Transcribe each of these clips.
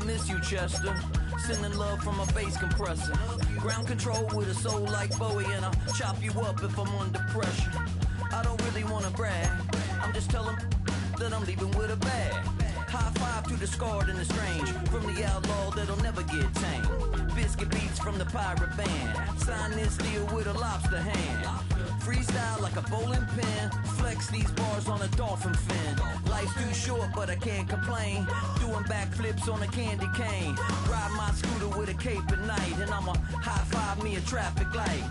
miss you, Chester. Sending love from a bass compressor. Ground control with a soul like Bowie, and I'll chop you up if I'm under pressure. I don't really wanna brag, I'm just telling that I'm leaving with a bag. High five to the scarred and the strange, from the outlaw that'll never get tamed. Biscuit beats from the pirate band, sign this deal with a lobster hand. Freestyle like a bowling pin, flex these bars on a dolphin fin. Life's too short but I can't complain, doing backflips on a candy cane. Ride my scooter with a cape at night, and I'ma high five me a traffic light.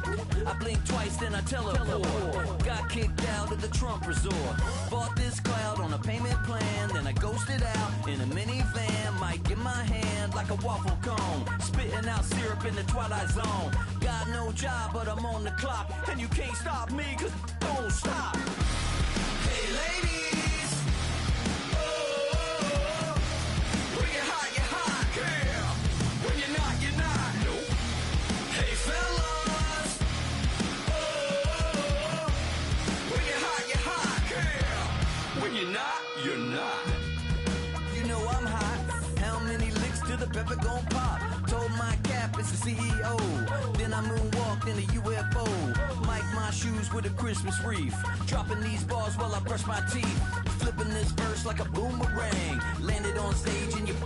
I blink twice then I teleport, got kicked out of the Trump resort. Bought this cloud on a payment plan, then I ghosted out in a minivan. Mic in my hand like a waffle cone, spitting out syrup in the twilight zone. Got no job but I'm on the clock, and you can't stop me cause don't stop. Hey ladies, oh, when you're hot, girl. When you're not, nope. Hey fellas, oh, when you're hot, girl. When you're not, you're not. You know I'm hot. How many licks till the pepper gon' pop? Told my cap it's the CEO. Then I moonwalked in a UFO. Mic my shoes with a Christmas wreath. Dropping these bars while I brush my teeth. Flipping this verse like a boomerang. Landed on stage in your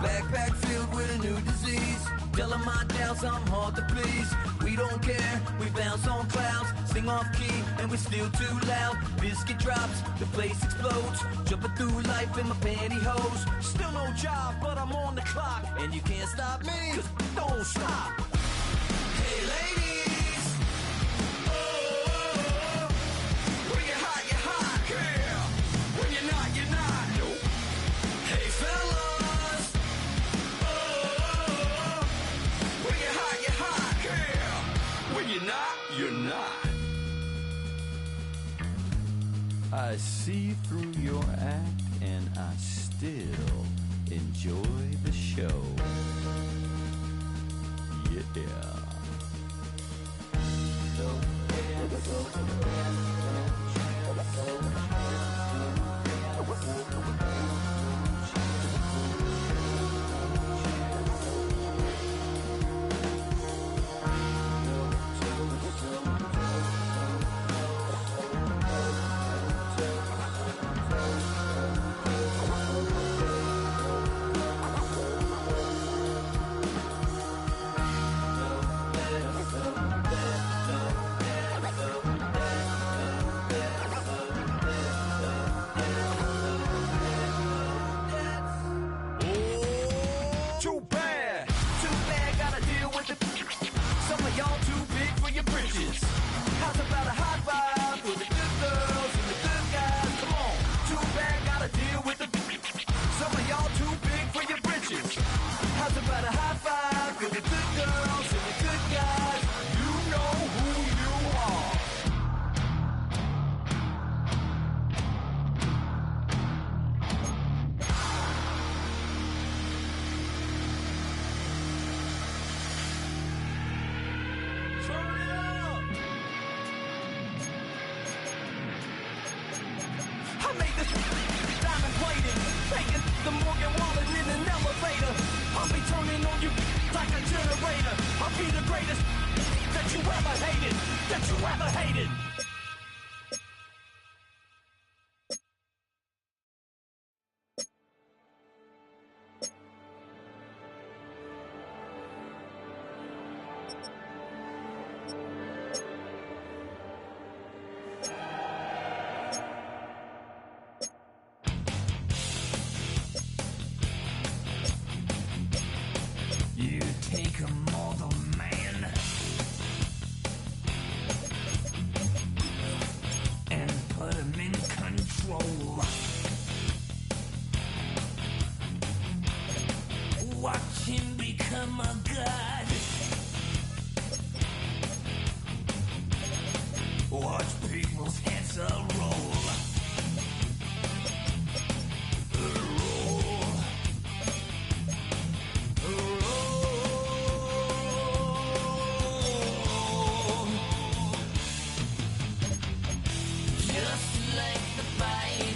backpack filled with a new disease. Telling my doubts I'm hard to please. We don't care, we bounce on clouds. Sing off key and we're still too loud. Biscuit drops, the place explodes. Jumping through life in my pantyhose. Still no job but I'm on the clock, and you can't stop me cause don't stop. Hey ladies, oh, when you're hot, girl. When you're not, nope. Hey fellas, oh, when you're hot, girl. When you're not, you're not. I see through your act and I still enjoy the show. Yeah.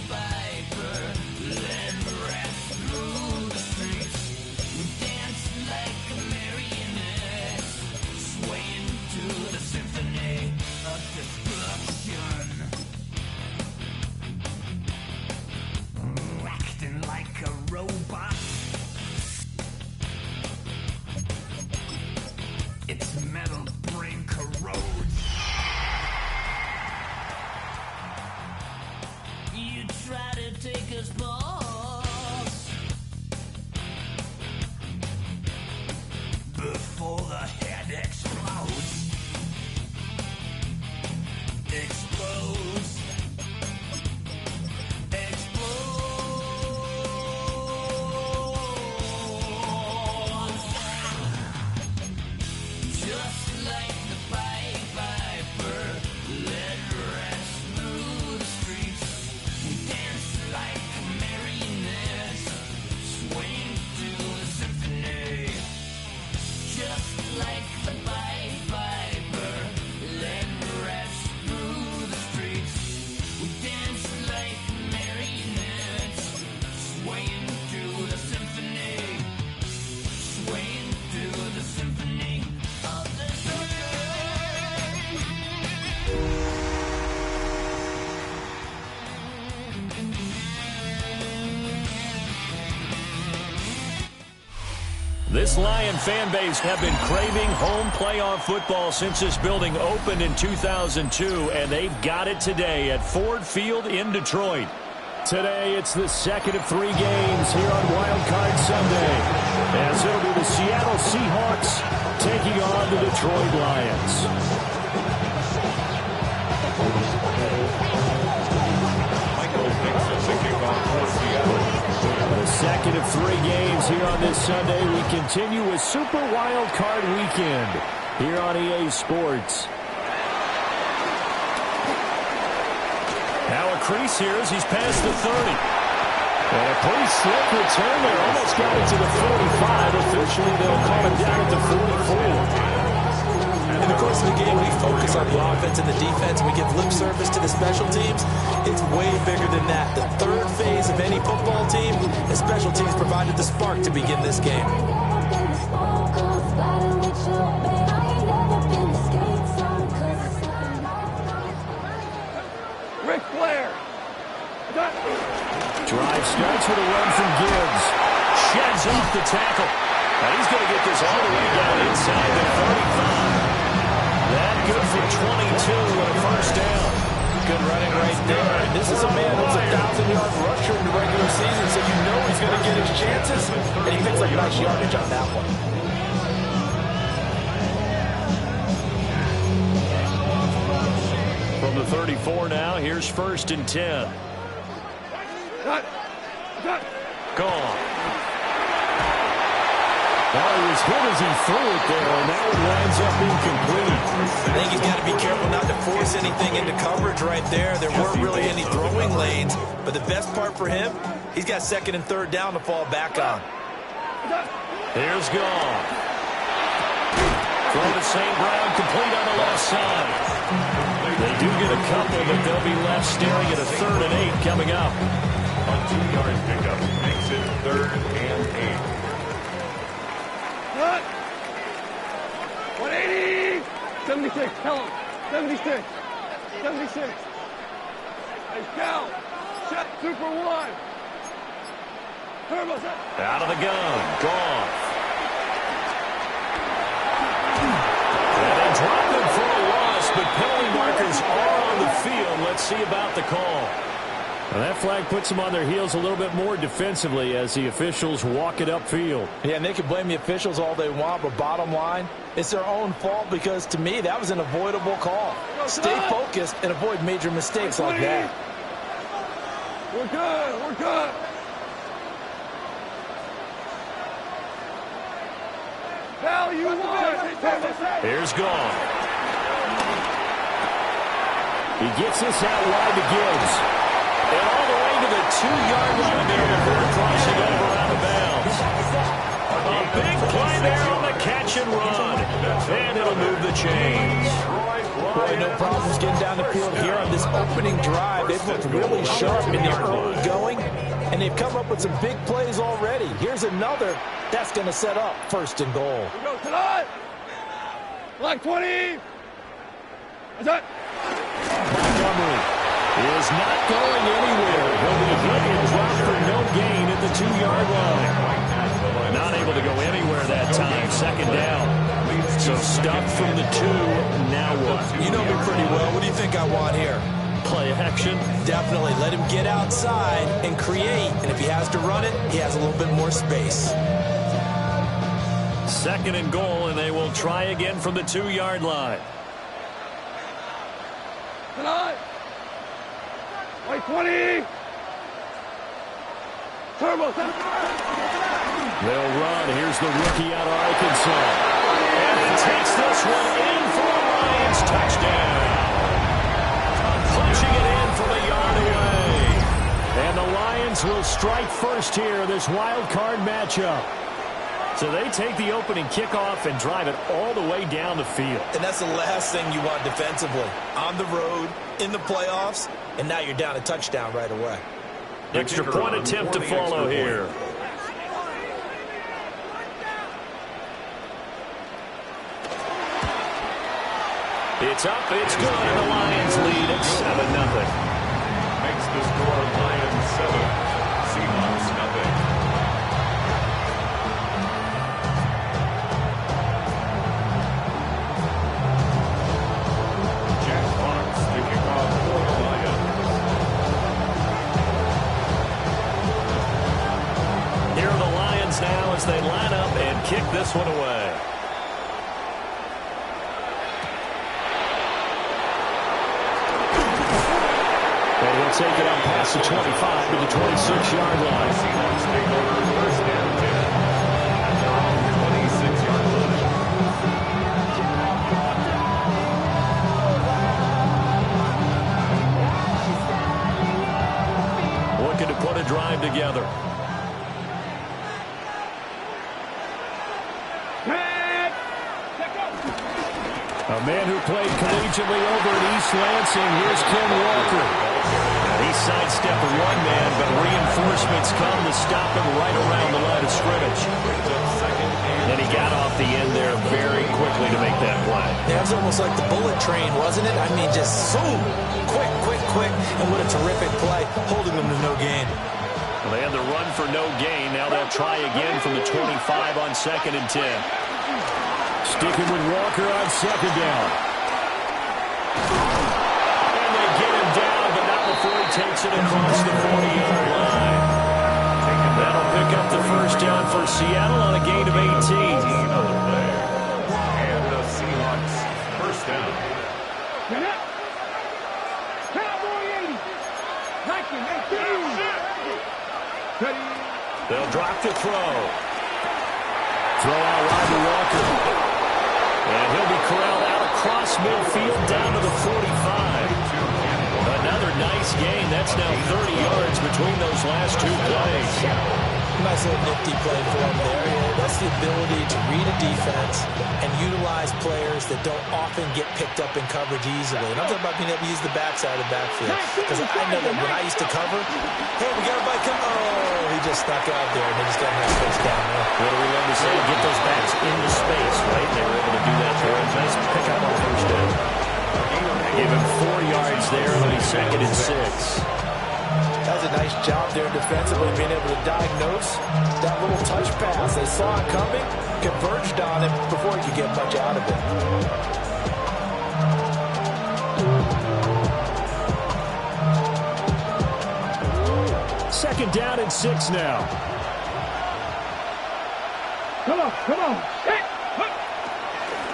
Viper, then rest through the streets. Undertaker's boss. Before the head explodes. Explodes. Just like the Pied Piper, led rats through the streets, dance like marionettes, swing to the symphony. Just like the Pied Piper, led rats through the streets, dance like marionettes, swaying to the symphony, swaying to the symphony. This Lion fan base have been craving home playoff football since this building opened in 2002, and they've got it today at Ford Field in Detroit. Today, it's the second of 3 games here on Wild Card Sunday, as it'll be the Seattle Seahawks taking on the Detroit Lions. The second of 3 games here on this Sunday. We continue with Super Wild Card Weekend here on EA Sports. Now a crease here as he's past the 30. And a pretty slick return there. Almost got it to the 45. Officially, they'll call it down at the 44. In the course of the game, we focus on the offense and the defense. We give lip service to the special teams. It's way bigger than that. The third phase of any football team, the special teams provided the spark to begin this game. Ric Flair. Drive starts with a run from Gibbs. Sheds off the tackle. Now he's going to get this all the way down inside the 35. That good for 22 and a first down. Good running right there. And this is a man who's a 1,000-yard rusher in the regular season, so you know he's going to get his chances. And he picks up nice yardage on that one. From the 34 now, here's 1st and 10. Gone. Well, he was hit as he threw it there, and that one winds up incomplete. I think he's got to be careful not to force anything into coverage right there. There weren't really any throwing lanes, but the best part for him, he's got 2nd and 3rd down to fall back on. Here's Gone. Throw to St. Brown, complete on the left side. They do get a couple, but they'll be left staring at a 3rd and 8 coming up. A 2-yard pickup makes it 3rd and 8. 180! 76, tell him. 76. 76. Hey, count. Shut Super 1. Turbo set. Out of the gun. Gone. And they drop him for a loss, but penalty markers are on the field. Let's see about the call. Well, that flag puts them on their heels a little bit more defensively as the officials walk it upfield. Yeah, and they can blame the officials all they want, but bottom line, it's their own fault because, to me, that was an avoidable call. Stay focused and avoid major mistakes like that. We're good. We're good. Value one. Here's Gone. He gets this out wide to Gibbs. And all the way to the 2-yard line there before crossing over out of bounds. A big play there on the catch and run. And it'll move the chains. Boy, no problems getting down the field here on this opening drive. They've looked really sharp in their early going, and they've come up with some big plays already. Here's another that's going to set up 1st and goal. We go tonight. Like 20. That's it. Montgomery is not going anywhere. He'll be hit and dropped for no gain at the 2-yard line. Not able to go anywhere that time. 2nd down. So stuck from the 2. Now what? You know me pretty well. What do you think I want here? play action. Definitely. Let him get outside and create. And if he has to run it, he has a little bit more space. 2nd and goal, and they will try again from the 2-yard line. Tonight. White 20. Turbo. They'll run. Here's the rookie out of Arkansas. And he takes this one in for a Lions touchdown. Punching it in from a yard away. And the Lions will strike first here, this wild card matchup. So they take the opening kickoff and drive it all the way down the field. And that's the last thing you want defensively. On the road, in the playoffs, and now you're down a touchdown right away. Extra point attempt to follow here. It's up, it's good, and the Lions lead at 7-0. Makes the score Lions 7, Seahawks nothing. Jack Fox to kick off for the Lions. Here are the Lions now as they line up and kick this one away. And he'll take it up past the 25 to the 26-yard line. Seahawks take over 1st and 10 at their own 26-yard line. Looking to put a drive together. A man who played collegiately over at East Lansing. Here's Ken Walker. He sidestepped one man, but reinforcements come to stop him right around the line of scrimmage. And he got off the end there very quickly to make that play. Yeah, it was almost like the bullet train, wasn't it? I mean, just zoom, quick, and what a terrific play, holding them to no gain. Well, they had the run for no gain. Now they'll try again from the 25 on 2nd and 10. Sticking with Walker on 2nd down. And they get him down, but not before he takes it across the 40-yard line. That'll pick up the 1st down for Seattle on a gain of 18. And the Seahawks 1st down. They'll drop the throw. Throw out wide to Walker. And he'll be corralled out across midfield down to the 45. Another nice gain. That's now 30 yards between those last 2 plays. Nice little nifty play for him there. That's the ability to read a defense and utilize players that don't often get picked up in coverage easily. And I'm talking about being able to use the backside of the backfield. Because I know that when I used to cover, hey, we got a bike coming. Oh, he just snuck out there and they just got a nice first down there. What do we love to say? Get those backs into space, right? They were able to do that for him. Nice pick up on 1st down. Give him 4 yards there, but he's 2nd and 6. That was a nice job there defensively, being able to diagnose that little touch pass. They saw it coming, converged on it before he could get much out of it. 2nd down and 6 now. Come on. Hey.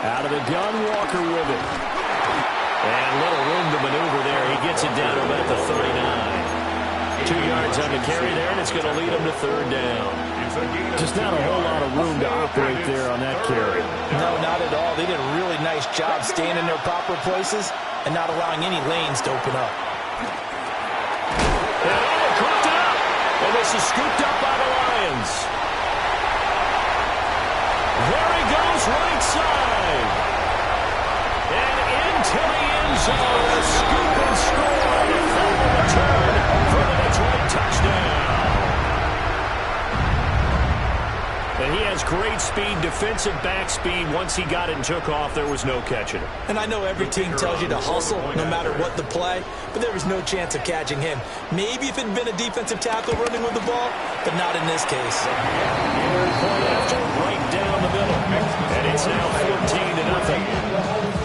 Out of the gun, Walker with it. And little room to maneuver there. He gets it down to about the 39. 2 yards on the carry there, and it's going to lead him to 3rd down. Just not a whole lot of room to operate there on that carry. No, not at all. They did a really nice job staying in their proper places and not allowing any lanes to open up. And cooked it up. And this is scooped up by the Lions. There he goes, right side. And into the end zone, a scoop and score. A final return for the Detroit touchdown. And he has great speed, defensive back speed. Once he got it and took off, there was no catching him. And I know every team tells you to hustle no matter what the play, but there was no chance of catching him. Maybe if it had been a defensive tackle running with the ball, but not in this case. Point after, right down the middle. And it's now 14-0.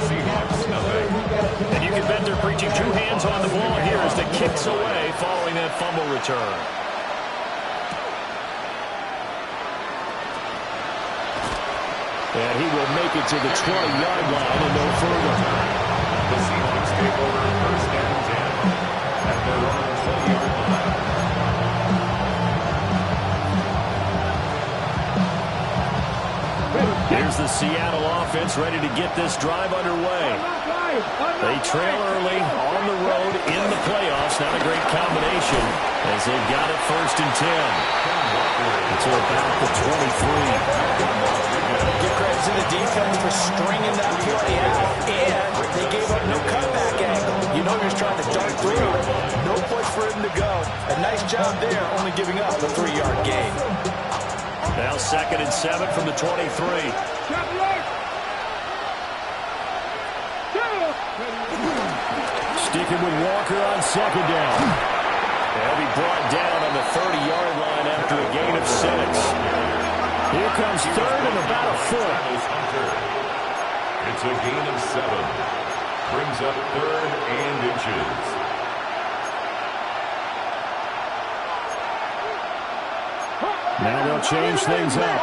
Seahawks nothing. And you can bet they're preaching two hands on the ball here as the kick's away following that fumble return. And he will make it to the 20-yard line and no further. The Seahawks take over first and 10 at their own 20-yard line. Here's the Seattle offense ready to get this drive underway. They trail early on the road in the playoffs. Not a great combination as they've got it first and 10. To about the 23. Give credit to the defense for stringing that play out, and they gave up no cutback angle. You know you're trying to dart through. No place for him to go. A nice job there, only giving up a 3-yard gain. Now 2nd and 7 from the 23. Sticking with Walker on 2nd down. They'll be brought down on the 30-yard line after a gain of 6. Here comes 3rd and about a foot. It's a gain of 7. Brings up 3rd and inches. Now they'll change things up.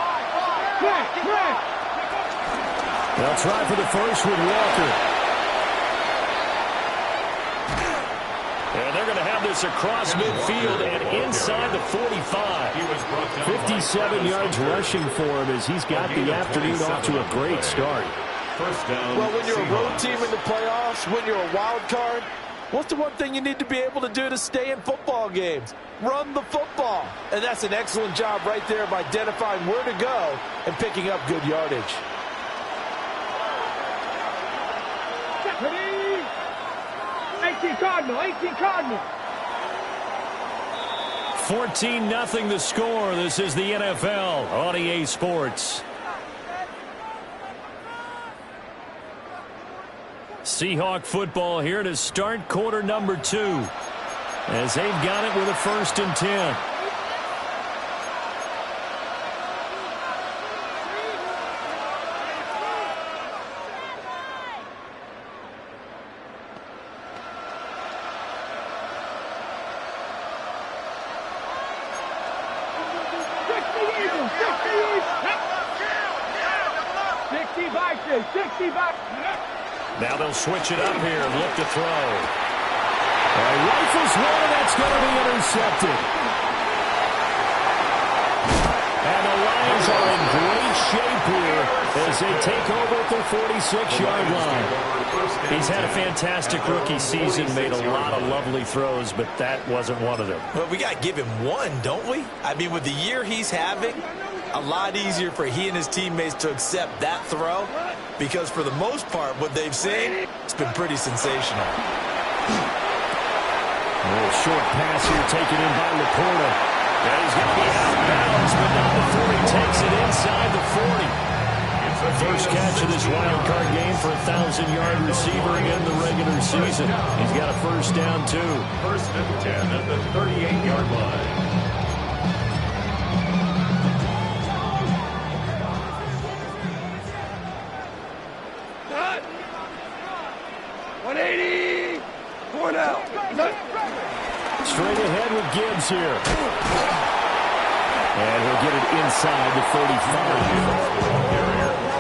They'll try for the first with Walker. And they're going to have this across midfield and inside the 45. 57 yards rushing for him as he's got the afternoon off to a great start. First down. Well, when you're a road team in the playoffs, when you're a wild card, what's the one thing you need to be able to do to stay in football games? Run the football. And that's an excellent job right there of identifying where to go and picking up good yardage. 18 Cardinal, 18 Cardinal. 14-0 the score. This is the NFL on EA Sports. Seahawk football here to start quarter number 2 as they've got it with a 1st and 10. Now they'll switch it up here and look to throw. Rifles one, that's going to be intercepted. And the Lions are in great shape here as they take over at their 46-yard line. He's had a fantastic rookie season, made a lot of lovely throws, but that wasn't one of them. Well, we got to give him one, don't we? I mean, with the year he's having, a lot easier for he and his teammates to accept that throw because for the most part, what they've seen, it's been pretty sensational. A little short pass here taken in by Laporta. And he's going to be out of bounds, but now before he takes it inside the 40. First catch of this wild card game for a 1,000-yard receiver in the regular season. He's got a first down, too. 1st and 10 at the 38-yard line. Straight ahead with Gibbs here. And he'll get it inside the 45.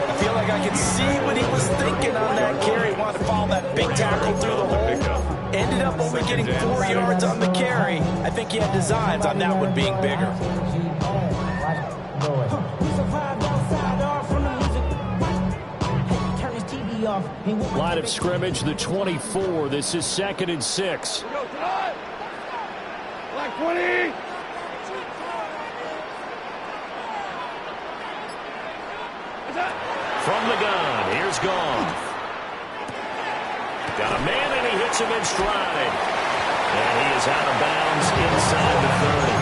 I feel like I can see what he was thinking on that carry. He wanted to follow that big tackle through the hole. Ended up only getting 4 yards on the carry. I think he had designs on that one being bigger. Line of scrimmage, the 24. This is 2nd and 6. Black 20. From the gun, here's Goff. Got a man and he hits him in stride. And he is out of bounds inside the 30.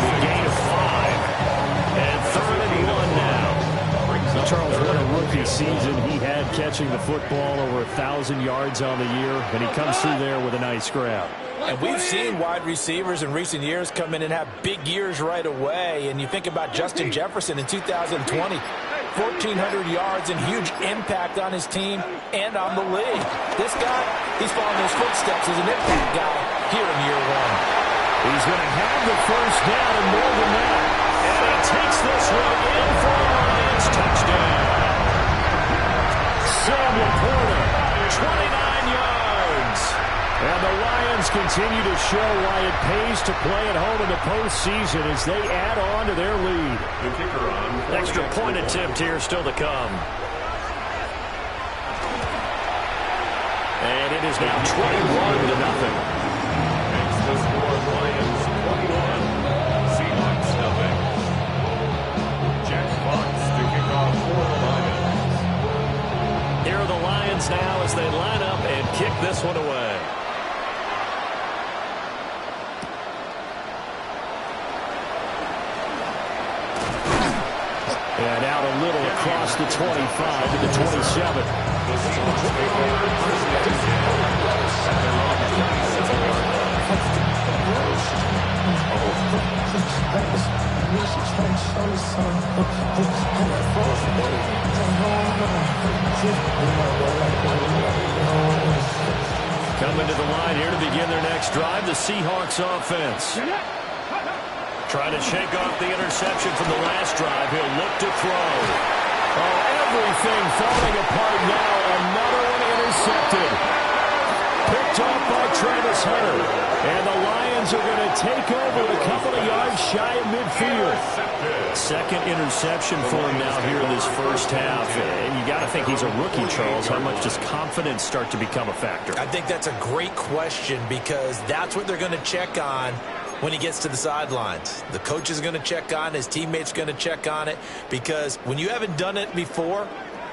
The gain of 5. And 3rd and 1 now. Charles, what a rookie season he had catching the football, over 1,000 yards on the year, and he comes through there with a nice grab. And we've seen wide receivers in recent years come in and have big years right away. And you think about Justin Jefferson in 2020. 1,400 yards and huge impact on his team and on the league. This guy, he's following his footsteps as an impact guy here in year one. He's going to have the first down and more than that. And he takes this one in for a Lions touchdown. Sam Laporta, 29 yards. And the Lions continue to show why it pays to play at home in the postseason as they add on to their lead. The kicker on. Extra point attempt here still to come. And it is now 21-0. Makes the score Lions 21. Seahawks nothing. Jack Fox to kick off for the Lions. Here are the Lions now as they line up and kick this one away. And out a little across the 25 to the 27. The Seahawks take over first and 10 at their own 27-yard Coming to the line here to begin their next drive, the Seahawks offense. Trying to shake off the interception from the last drive. He'll look to throw. Oh, everything falling apart now. Another one intercepted. Picked off by Travis Hunter. And the Lions are going to take over a couple of yards shy of midfield. Second interception for him now here in this first half. And you got to think he's a rookie, Charles. How much does confidence start to become a factor? I think that's a great question because that's what they're going to check on when he gets to the sidelines. The coach is going to check on it. His teammates are going to check on it because when you haven't done it before,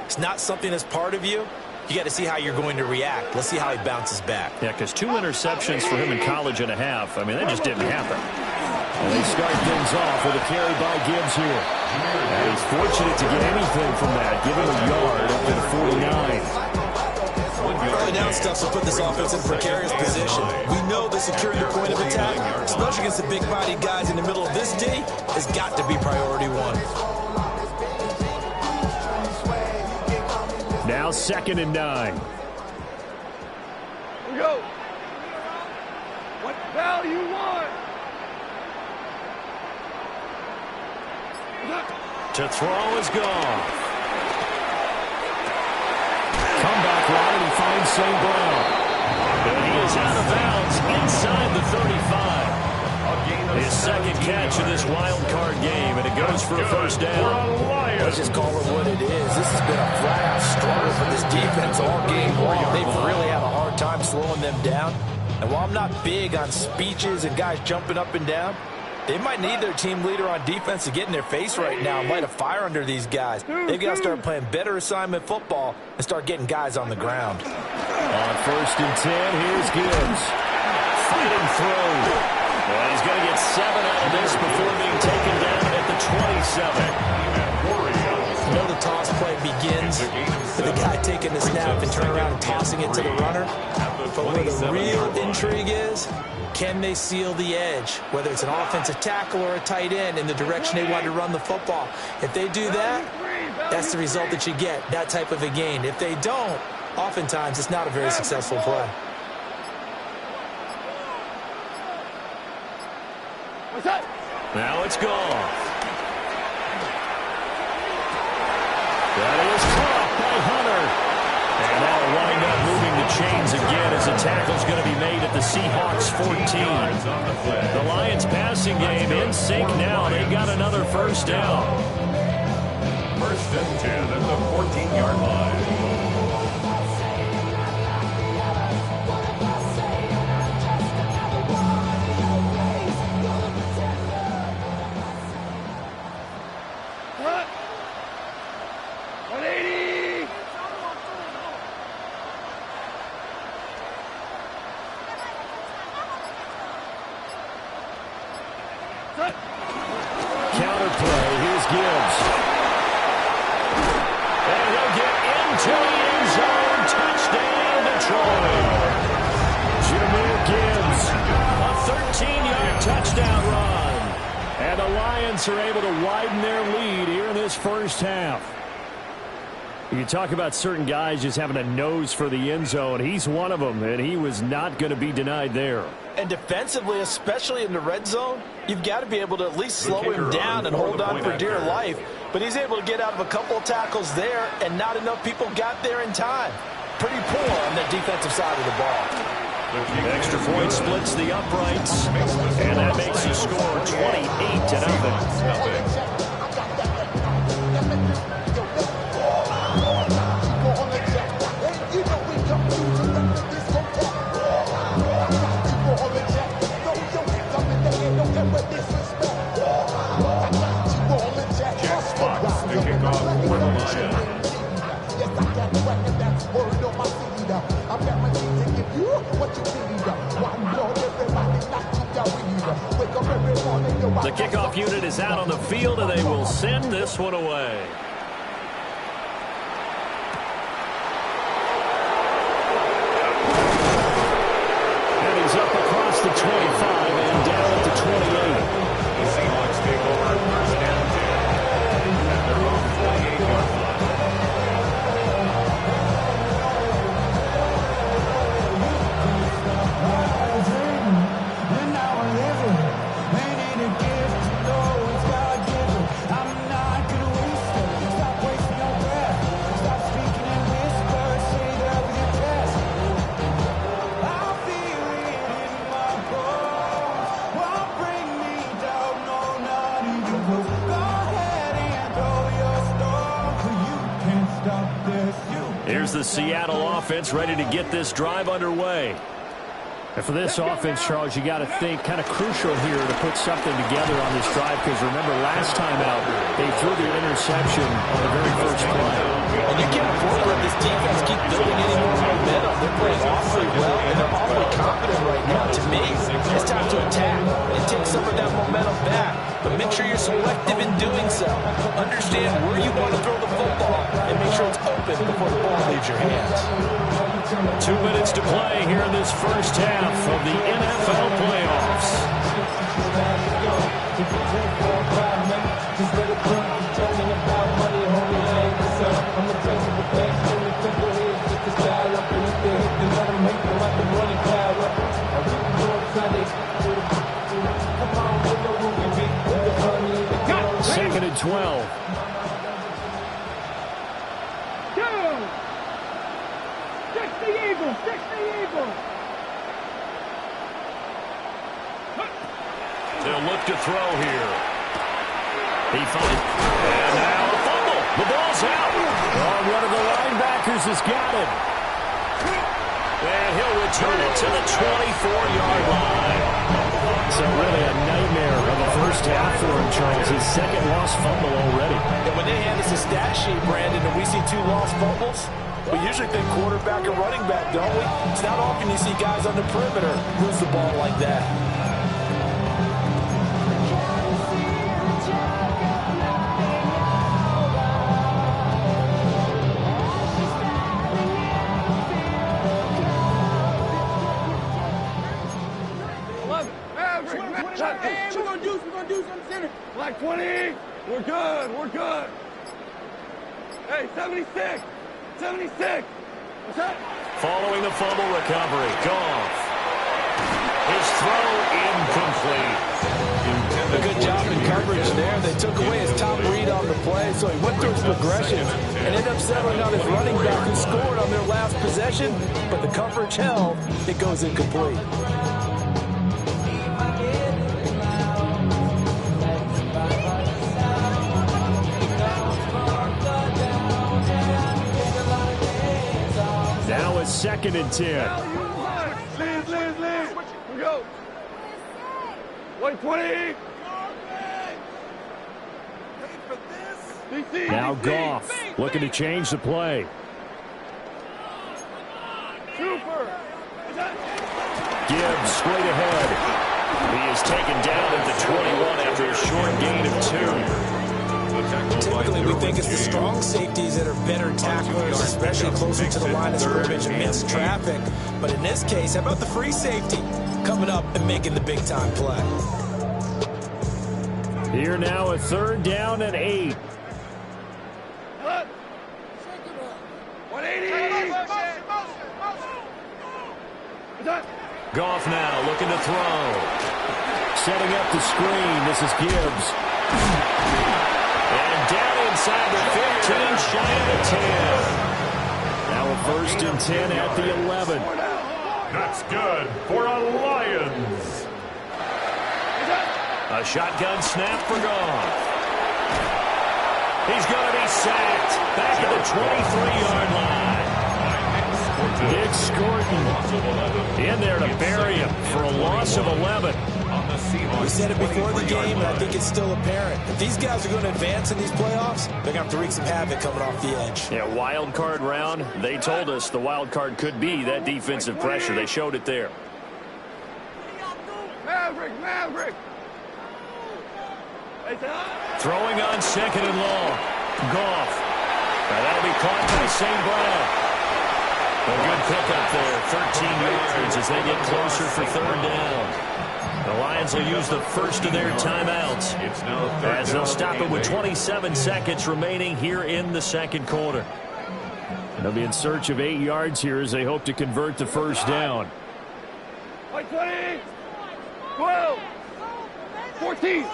it's not something that's part of you. You got to see how you're going to react. Let's see how he bounces back. Yeah, because 2 interceptions for him in college and a half. I mean, that just didn't happen. And they start things off with a carry by Gibbs here. And he's fortunate to get anything from that. Give him a yard up to the 49. Early down stuff to put this offense in a precarious position. We know the securing the point of attack, especially against the big-bodied guys in the middle of this D, has got to be priority one. Now 2nd and 9. Here we go. What bell you want? To throw is gone. Comeback run, and he finds St. Brown. And he is out of bounds inside the 35. His second catch of this wild card game, and it goes for a first down. Let's just call it what it is. This has been a flat-out struggle for this defense all game long. They've really had a hard time slowing them down. And while I'm not big on speeches and guys jumping up and down, they might need their team leader on defense to get in their face right now and light a fire under these guys. They've got to start playing better assignment football and start getting guys on the ground. On 1st and 10, here's Gibbs. Fighting through. Well, he's going to get 7 out of this before being taken down at the 27. You know the toss play begins with the guy taking the snap and turning around and tossing it to the runner. But where the real intrigue is, can they seal the edge, whether it's an offensive tackle or a tight end in the direction they want to run the football? If they do that, that's the result that you get, that type of a gain. If they don't, oftentimes it's not a very successful play. What's that? Now it's gone. That is caught by Hunter. And that'll wind up moving the chains again as the tackle's going to be made at the Seahawks 14. The Lions passing game in sync now. They got another first down. 1st and 10 at the 14-yard line. What? 180. Counter play. Here's Gibbs. And he'll get into the end zone. Touchdown, Detroit. Jameer Gibbs. A 13-yard touchdown run. And the Lions are able to widen their lead here in this first half. You talk about certain guys just having a nose for the end zone. He's one of them, and he was not going to be denied there. And defensively, especially in the red zone, you've got to be able to at least slow him down and hold on for dear life. But he's able to get out of a couple of tackles there, and not enough people got there in time. Pretty poor on the defensive side of the ball. Extra point splits the uprights, and that makes the score 28-0. The kickoff unit is out on the field, and they will send this one away. And he's up across the 25 and down at the 28. The Seahawks take over first and 10 at their own 28-yard line. Here's the Seattle offense ready to get this drive underway. And for this offense, Charles, you got to think kind of crucial here to put something together on this drive, because remember last time out they threw the interception on the very first play. And you can't afford to let this defense keep building any more momentum. They're playing awfully well, and they're awfully confident right now. To me, it's time to attack and take some of that momentum back. But make sure you're selective in doing so. Understand where you want to throw the football and make sure it's open before the ball leaves your hands. 2 minutes to play here in this first half of the NFL playoffs. Second and 12. They'll look to throw here. He finds, and now a fumble. The ball's out. Oh, one of the linebackers has got it. And he'll return it to the 24-yard line. So really a nightmare of a first half for him, Charles. His second lost fumble already. And when they hand us a stat sheet, Brandon, and we see 2 lost fumbles, we usually think quarterback and running back, don't we? It's not often you see guys on the perimeter lose the ball like that. Hey, we're gonna do something center. Like 20. We're good. Hey, 76. 76. What's that? Following the fumble recovery, Goff. His throw incomplete. A good job in coverage there. They took away his top read on the play, so he went through his progressions and ended up settling on his running back who scored on their last possession, but the coverage held. It goes incomplete. Now it's second and 10. Lead. We go. 120. Now Goff looking to change the play. Super. Gibbs straight ahead. He is taken down at the 21 after a short gain of 2. Typically, we think it's the strong safeties that are better tacklers, especially closer to the line of scrimmage and miss traffic. But in this case, how about the free safety coming up and making the big-time play? Here now, a third down and 8. Goff now looking to throw. Setting up the screen. This is Gibbs. And down inside the 15, shy of the 10. Now a 1st and 10 at the 11. That's good for a Lions. A shotgun snap for Goff. He's going to be sacked. Back at the 23-yard line. Dick Scorton in there to bury him for a loss of 11. We said it before the game, and I think it's still apparent. If these guys are going to advance in these playoffs, they're going to have to wreak some havoc coming off the edge. Yeah, wild card round. They told us the wild card could be that defensive pressure. They showed it there. Maverick! Throwing on 2nd and long. Goff. Now that'll be caught by St. Brown. A good pickup there. 13 yards as they get closer for 3rd down. The Lions will use the first of their timeouts as they'll stop it with 27 seconds remaining here in the 2nd quarter. They'll be in search of 8 yards here as they hope to convert the first down. 20, 12, 14.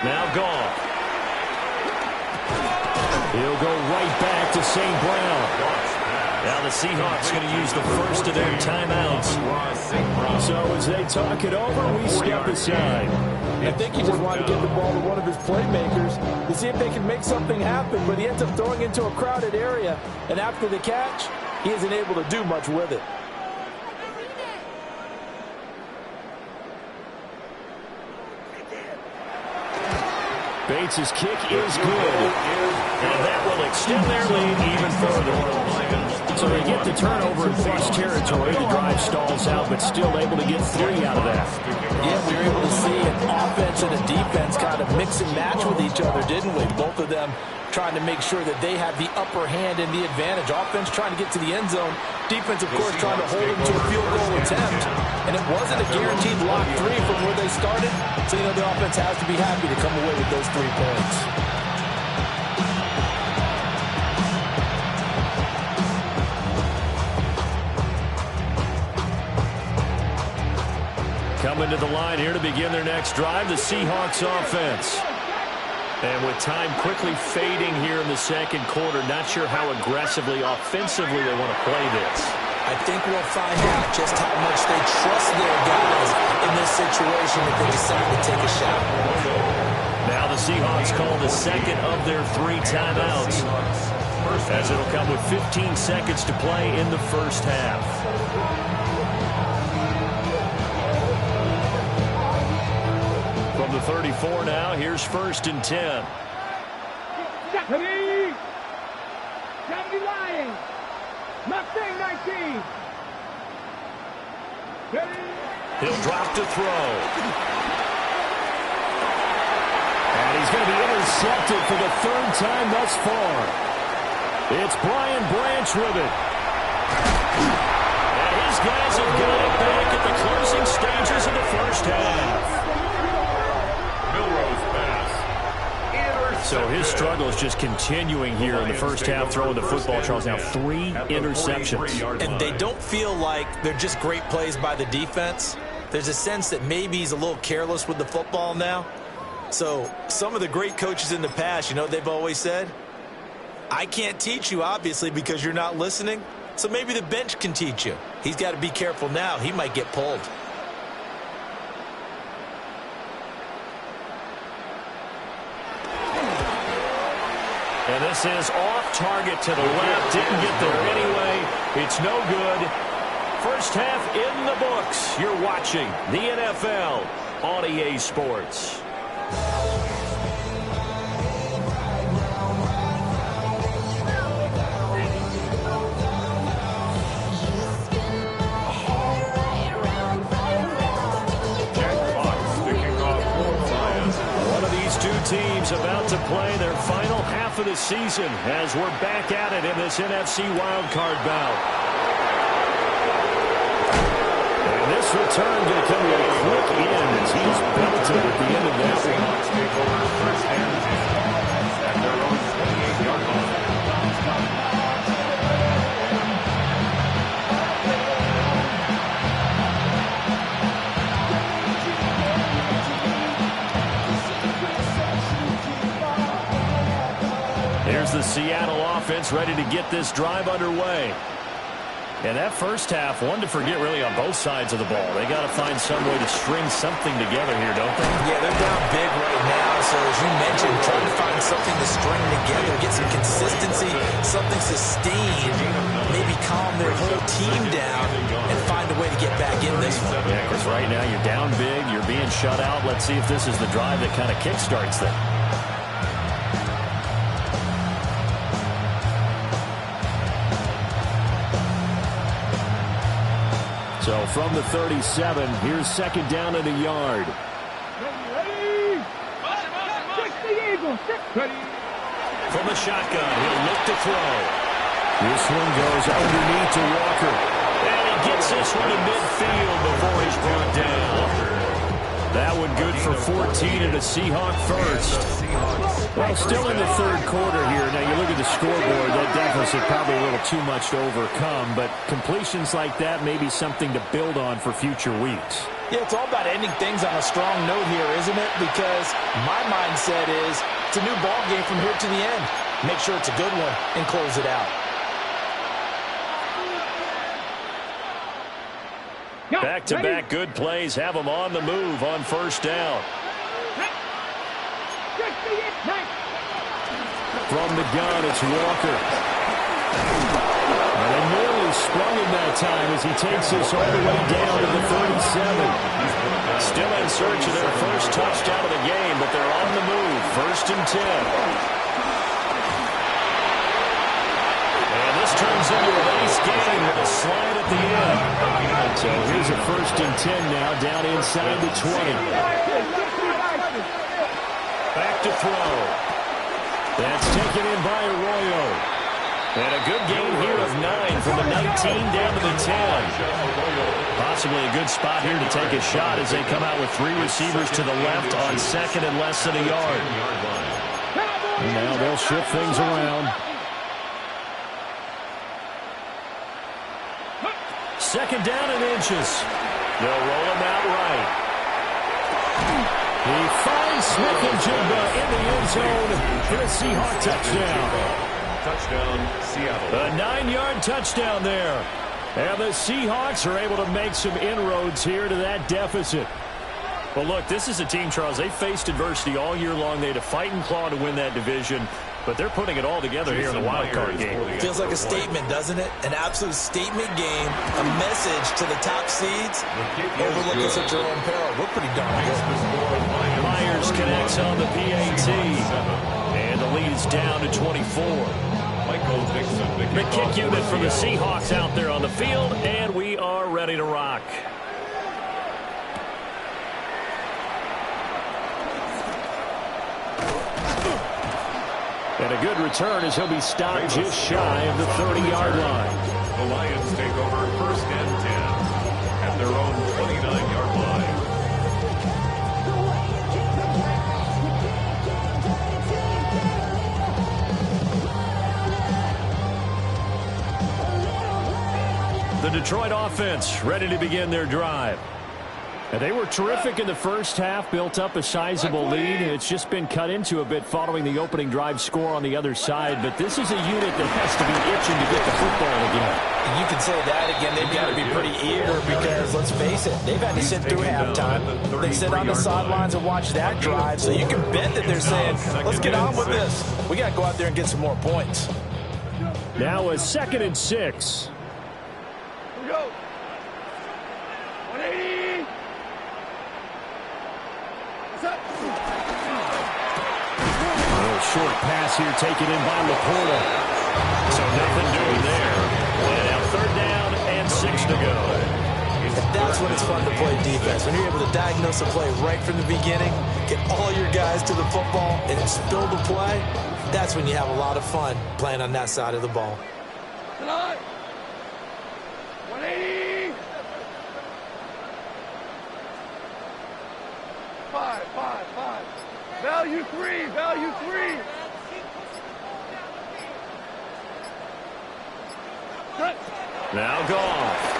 Now Goff. He'll go right back to St. Brown. Now the Seahawks going to use the first of their timeouts. So as they talk it over, we step aside. I think he just wanted to get the ball to one of his playmakers to see if they can make something happen, but he ends up throwing into a crowded area, and after the catch, he isn't able to do much with it. Bates' kick is good, and that will extend their lead even further. So they get the turnover in plus territory. The drive stalls out, but still able to get 3 out of that. Yeah, we were able to see an offense and a defense kind of mix and match with each other, didn't we? Both of them trying to make sure that they have the upper hand and the advantage. Offense trying to get to the end zone. Defense, of course, trying to hold them to a field goal attempt. And it wasn't a guaranteed lock 3 from where they started. So, you know, the offense has to be happy to come away with those 3 points. Coming to the line here to begin their next drive, the Seahawks offense. And with time quickly fading here in the 2nd quarter, not sure how aggressively, offensively they want to play this. I think we'll find out just how much they trust their guys in this situation if they decide to take a shot. Now the Seahawks call the 2nd of their 3 timeouts, as it'll come with 15 seconds to play in the first half. From the 34 now, here's 1st and 10. Deputy Lions, Mustang 19. He'll drop to throw. And he's going to be intercepted for the 3rd time thus far. It's Brian Branch with it. And his guys have got it back at the closing stages of the first half. So his struggle is just continuing here in the first half, throwing the football. Charles, now 3 interceptions. And they don't feel like they're just great plays by the defense. There's a sense that maybe he's a little careless with the football now. So some of the great coaches in the past, you know what they've always said? I can't teach you, obviously, because you're not listening. So maybe the bench can teach you. He's got to be careful now. He might get pulled. And this is off target to the left. Didn't get there anyway. It's no good. First half in the books. You're watching the NFL on EA Sports. Teams about to play their final half of the season as we're back at it in this NFC wildcard bout. And this return going to come to a quick end as he's belted at the end of that one. Seattle offense ready to get this drive underway. And that first half, one to forget really on both sides of the ball. They got to find some way to string something together here, don't they? Yeah, they're down big right now. So as you mentioned, trying to find something to string together, get some consistency, something sustained, maybe calm their whole team down and find a way to get back in this one. Yeah, because right now you're down big, you're being shut out. Let's see if this is the drive that kind of kickstarts them. So from the 37, here's second down and a yard. From the shotgun, he'll look to throw. This one goes underneath to Walker. And he gets this one to midfield before he's brought down. That one good for 14 and a Seahawk first. Well, still in the third quarter here. Now, you look at the scoreboard, that deficit probably a little too much to overcome, but completions like that may be something to build on for future weeks. Yeah, it's all about ending things on a strong note here, isn't it? Because my mindset is it's a new ball game from here to the end. Make sure it's a good one and close it out. Back-to-back good plays have them on the move on first down. From the gun, it's Walker. And they nearly sprung him that time as he takes this all the way down to the 37. Still in search of their first touchdown of the game, but they're on the move. First and 10. And this turns into a ace game with a slide at the end. So here's a first and 10 now, down inside the 20. Back to throw. That's taken in by Arroyo. And a good gain here of 9 from the 19 down to the 10. Possibly a good spot here to take a shot as they come out with 3 receivers to the left on second and less than a yard. And now they'll shift things around. Second down and inches. They'll roll him out right. He finds Smith-Njigba in the end zone for a Seahawk touchdown. Touchdown, Seattle. A 9-yard touchdown there. And the Seahawks are able to make some inroads here to that deficit. Well, look, this is a team, Charles, they faced adversity all year long. They had to fight and claw to win that division, but they're putting it all together here in the wild card game. Feels like a statement, doesn't it? An absolute statement game, a message to the top seeds. Overlook us at your own peril. We're pretty darn good. Myers connects on the PAT, and the lead is down to 24. The kick unit from the Seahawks out there on the field, and we are ready to rock. And a good return as he'll be stopped just shy of the 30-yard line. The Lions take over first and 10 at their own 29-yard line. The Detroit offense ready to begin their drive. And they were terrific in the first half, built up a sizable lead. It's just been cut into a bit following the opening drive score on the other side. But this is a unit that has to be itching to get the football again. You can say that again. They've got to be pretty eager because, let's face it, they've had to sit through halftime. They sit on the sidelines and watch that drive. So you can bet that they're saying, let's get on with this. We got to go out there and get some more points. Now a 2nd and 6. Here we go. 180. A little short pass here taken in by Laporta. So nothing doing there. And now 3rd down and 6 to go. That's when it's fun to play defense. When you're able to diagnose a play right from the beginning, get all your guys to the football, and then spill the play, that's when you have a lot of fun playing on that side of the ball. 180. 5. Value 3. Now Goff.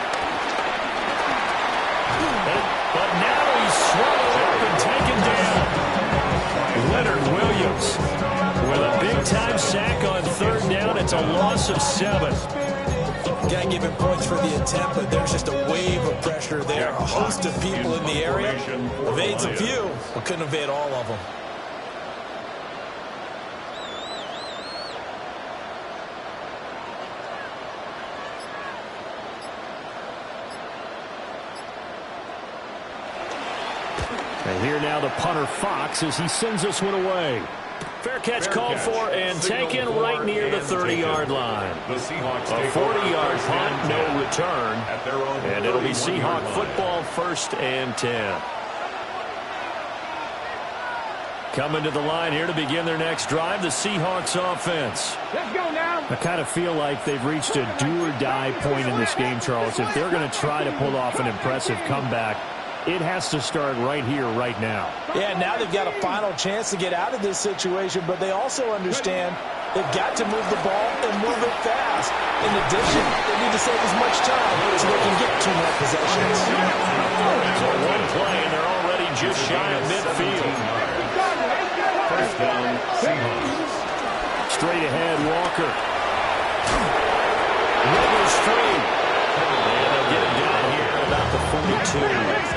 But now he's swallowed up and taken down. Leonard Williams with a big-time sack on third down. It's a loss of 7. Got to give him points for the attempt, but there's just a wave of pressure there. A host of people in the area. Evades a few, but couldn't evade all of them. And here now the punter Fox as he sends this one away. Fair catch called for and taken right near the 30-yard line. A 40-yard punt, no return. And it'll be Seahawk football, 1st and 10. Coming to the line here to begin their next drive, the Seahawks offense. Let's go now. I kind of feel like they've reached a do-or-die point in this game, Charles. If they're going to try to pull off an impressive comeback, it has to start right here, right now. Yeah, now they've got a final chance to get out of this situation, but they also understand they've got to move the ball and move it fast. In addition, they need to save as much time so they can get 2 more possessions. So one play, and they're already just shy of midfield. First down, Seahawks. Straight ahead, Walker. Wiggles free. And they'll get him down here at about the 42.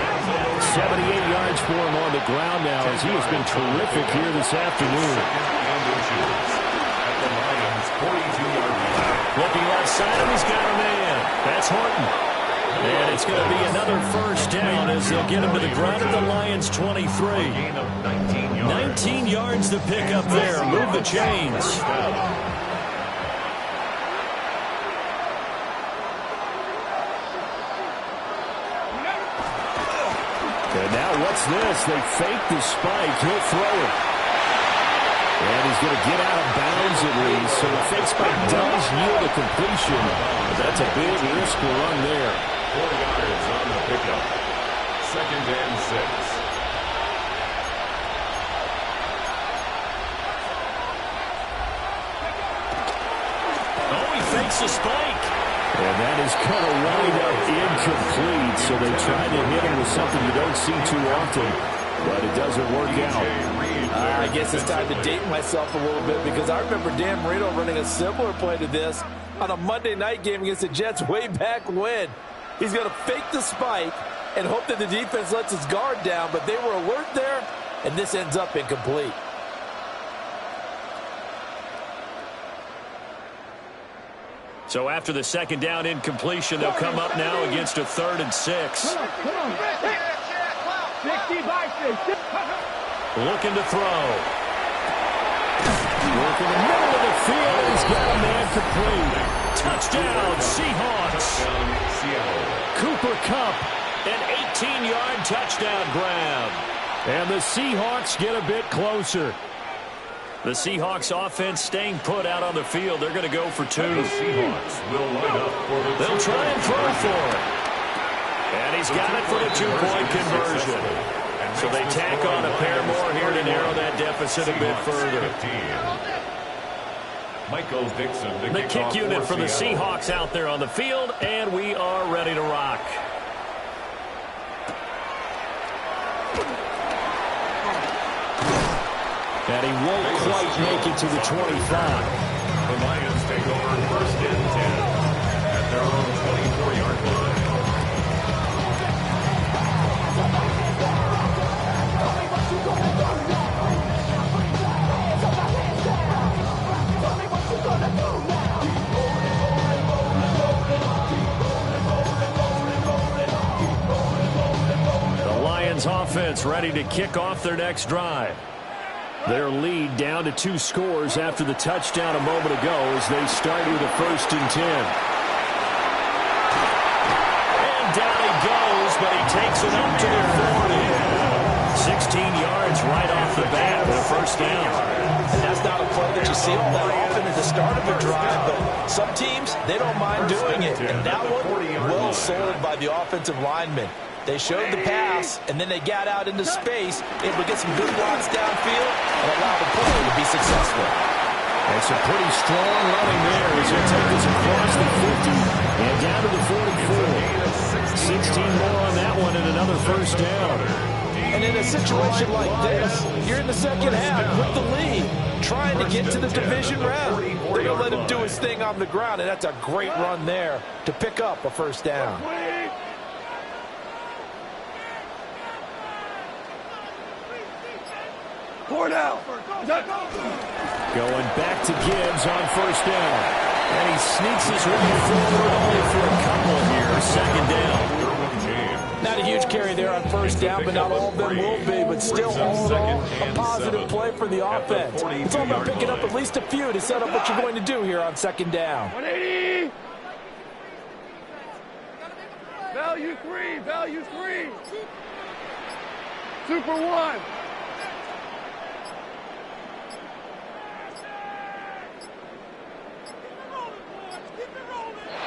78 yards for him on the ground now as he has been terrific here this afternoon. Looking left side, and he's got a man. That's Horton. And it's going to be another first down as they'll get him to the ground at the Lions' 23. 19 yards to pick up there. Move the chains. And now what's this? They fake the spike. He'll throw it. And he's going to get out of bounds at least. So the fake spike does yield a completion. But that's a big risk to run there. 4 yards on the pickup. 2nd and 6. Oh, he fakes the spike. And that is going to wind up incomplete. So they try to hit him with something you don't see too often, but it doesn't work out. I guess it's time to date myself a little bit because I remember Dan Marino running a similar play to this on a Monday night game against the Jets way back when. He's going to fake the spike and hope that the defense lets his guard down, but they were alert there, and this ends up incomplete. So after the 2nd down incompletion, they'll come up now against a 3rd and 6. Looking to throw. Work in the middle of the field. He's got a man complete. Touchdown, Seahawks. Cooper Kupp, an 18-yard touchdown grab. And the Seahawks get a bit closer. The Seahawks offense staying put out on the field. They're going to go for 2. The Seahawks will line up for the They'll try and throw for it. And he's got it for the 2-point conversion. So they tack on a pair more here to narrow that deficit a bit further. Michael Dixon, The kick unit for the Seahawks out there on the field, and we are ready to rock. And he won't quite make it to the 25. The Lions take over 1st and 10 at their own 24-yard line. The Lions offense ready to kick off their next drive. Their lead down to 2 scores after the touchdown a moment ago as they start with a 1st and 10. And down he goes, but he takes it up to the 40. 16 yards right off the bat for the 1st down. And that's not a play that you see all that often at the start of a drive, but some teams, they don't mind doing it. And that one, well sold by the offensive lineman. They showed the pass, and then they got out into space, able to get some good blocks downfield, and allow the play to be successful. And some pretty strong running there as he'll take this across the 50 and down to the 44. 16 more on that one and another 1st down. And And in a situation like this, you're in the second half with the lead, trying to get to the division round. They're going to let him do his thing on the ground, and that's a great run there to pick up a first down. Cordell. Going back to Gibbs on first down. And he sneaks his way forward only for a couple here. Second down. Not a huge carry there on first down, but not all of them will be. But still, all in all, a positive play for the offense. It's all about picking up at least a few to set up what you're going to do here on second down. 180. Value 3. Value 3. Super 1.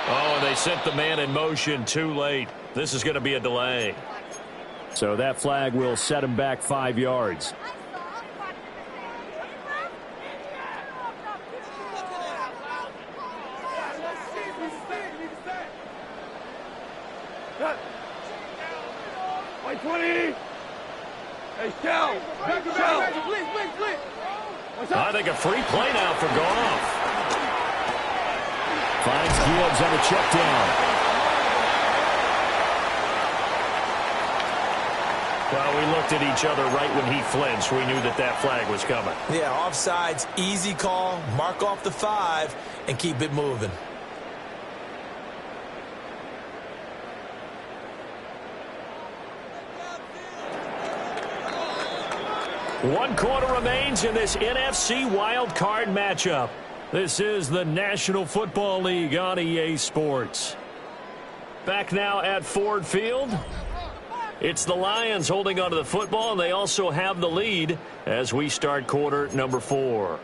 Oh, and they sent the man in motion too late. This is going to be a delay. So that flag will set him back 5 yards. White 20. Hey, Shell. Shell. I think a free play now for Goff. Finds Gibbs on a check down. Well, we looked at each other right when he flinched. We knew that that flag was coming. Yeah, offsides, easy call. Mark off the 5 and keep it moving. One quarter remains in this NFC wild card matchup. This is the National Football League on EA Sports. Back now at Ford Field. It's the Lions holding onto the football, and they also have the lead as we start quarter number 4.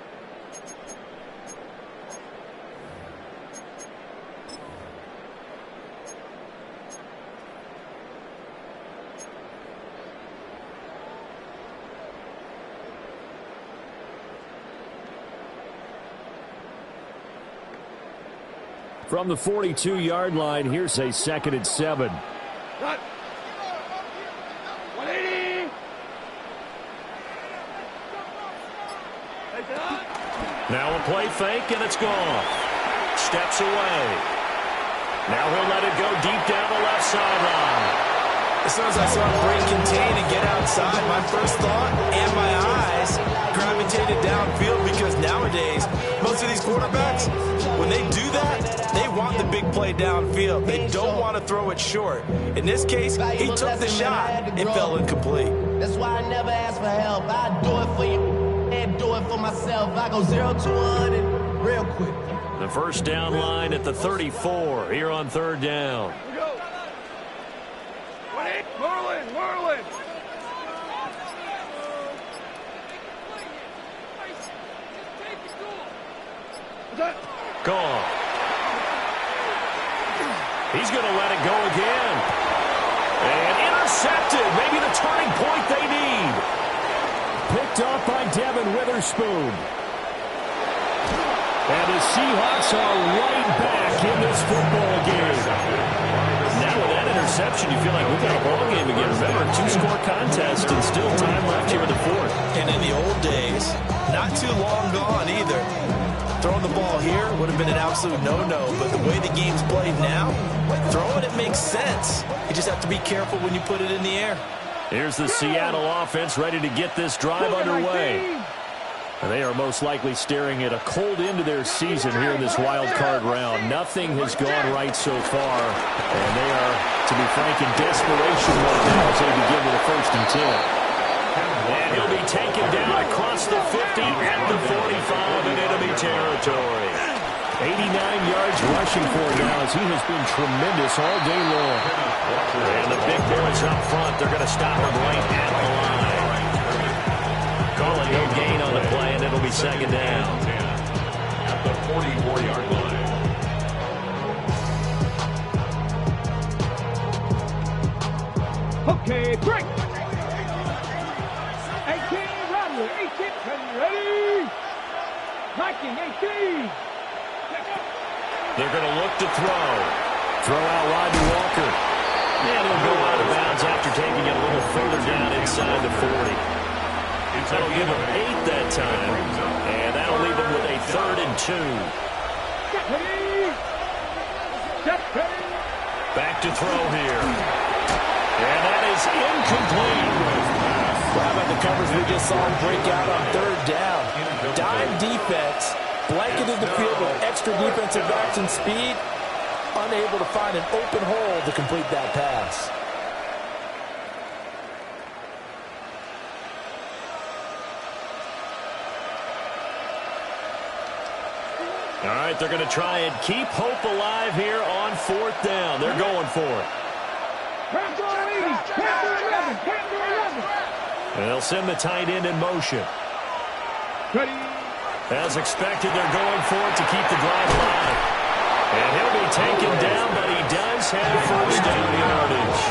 From the 42-yard line, here's a 2nd and 7. Cut. 180. Now a play fake, and it's gone. Steps away. Now he'll let it go deep down the left sideline. As soon as I saw him break, contain, and get outside, my first thought and my eyes gravitated downfield, because nowadays, most of these quarterbacks, when they do that, they want the big play downfield. They don't want to throw it short. In this case, he took the shot. It fell incomplete. That's why I never ask for help. I do it for you and do it for myself. I go 0 to 100 real quick. The first down line at the 34 here on third down. Here we go. 180. Merlin. Merlin. Gone. He's going to let it go again. And intercepted. Maybe the turning point they need. Picked off by Devin Witherspoon. And the Seahawks are right back in this football game. Now with that interception, you feel like we've got a ball game again. Remember, 2-score contest and still time left here in the 4th. And in the old days, not too long gone either. Throwing the ball here would have been an absolute no-no, but the way the game's played now, throwing it makes sense. You just have to be careful when you put it in the air. Here's the Seattle offense ready to get this drive underway. And they are most likely staring at a cold end to their season here in this wild card round. Nothing has gone right so far, and they are, to be frank, in desperation mode now as they begin with a 1st and 10. And he'll be taken down across the 50 at the 45 in enemy territory. 89 yards rushing for him now as he has been tremendous all day long. And the big boys up front, they're going to stop him right at the line. Calling no gain on the play, and it'll be 2nd down. At the 44-yard line. Okay, break. 18, Rodley. 18, ready. Viking, 18. They're going to look to throw. Throw out Rodney Walker. And he'll go out of bounds after taking it a little further down inside inside the 40. That'll give him 8 that time, and that'll leave him with a 3rd and 2. Back to throw here. And that is incomplete. How about the covers we just saw him break out on 3rd down? Dime defense, blanketed the field with extra defensive backs and speed, unable to find an open hole to complete that pass. All right, they're going to try and keep hope alive here on 4th down. They're going for it. And they'll send the tight end in motion. As expected, they're going for it to keep the drive alive. And he'll be taken down, but he does have 1st down yardage.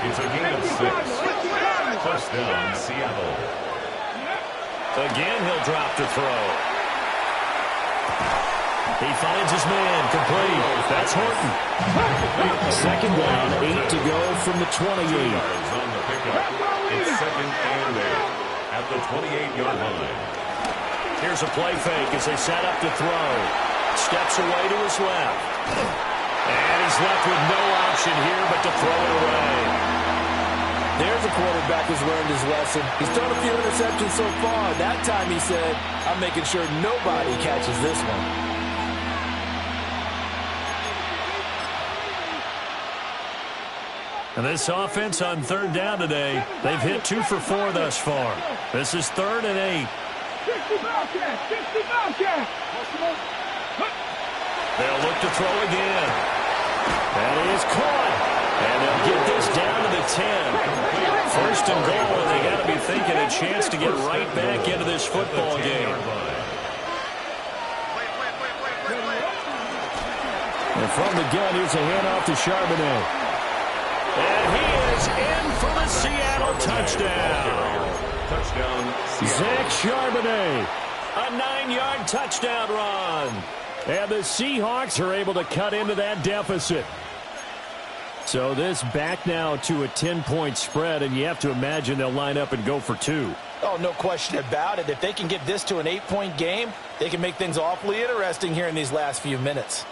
It's a gain of 6. 1st down, Seattle. Again, he'll drop to throw. He finds his man, complete. That's Horton. 2nd down, 8 to go from the 28. On the pickup. It's 2nd and 8 at the 28-yard line. Here's a play fake as they set up to throw. Steps away to his left. And he's left with no option here but to throw it away. There's a quarterback who's learned his lesson. He's thrown a few interceptions so far. That time he said, I'm making sure nobody catches this one. And this offense on 3rd down today, they've hit 2 for 4 thus far. This is 3rd and 8. They'll look to throw again. That is caught. And they'll get this down to the 10. 1st and goal, and they got to be thinking a chance to get right back into this football game. And from the gun, here's a handoff to Charbonnet. And he is in for the Seattle touchdown. Touchdown, Zach Charbonnet, a 9-yard touchdown run. And the Seahawks are able to cut into that deficit. So this back now to a 10-point spread, and you have to imagine they'll line up and go for 2. Oh, no question about it. If they can get this to an 8-point game, they can make things awfully interesting here in these last few minutes.